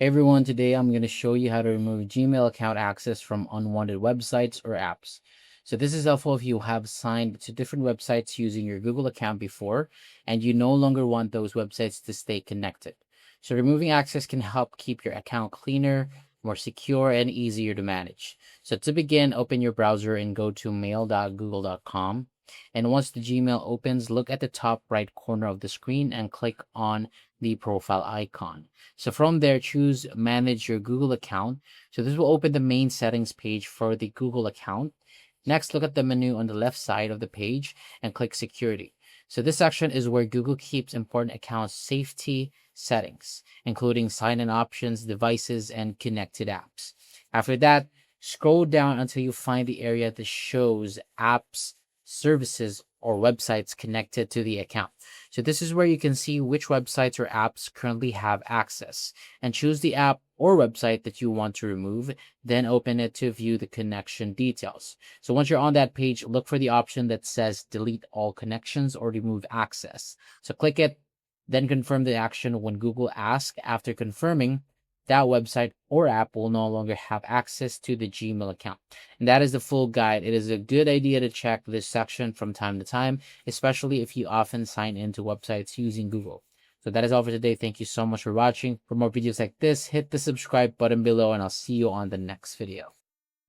Hey everyone, today I'm going to show you how to remove Gmail account access from unwanted websites or apps. So this is helpful if you have signed to different websites using your Google account before and you no longer want those websites to stay connected. So removing access can help keep your account cleaner, more secure, and easier to manage. So to begin, open your browser and go to mail.google.com. And once the Gmail opens, look at the top right corner of the screen and click on the profile icon. So from there, choose manage your Google account. So this will open the main settings page for the Google account. Next, look at the menu on the left side of the page and click security. So this section is where Google keeps important account safety settings, including sign-in options, devices, and connected apps. After that, scroll down until you find the area that shows apps, services, or websites connected to the account. So this is where you can see which websites or apps currently have access and choose the app or website that you want to remove, then open it to view the connection details. So once you're on that page, look for the option that says delete all connections or remove access. So click it, then confirm the action when Google asks. After confirming, that website or app will no longer have access to the Gmail account. And that is the full guide. It is a good idea to check this section from time to time, especially if you often sign into websites using Google. So that is all for today. Thank you so much for watching. For more videos like this, hit the subscribe button below and I'll see you on the next video.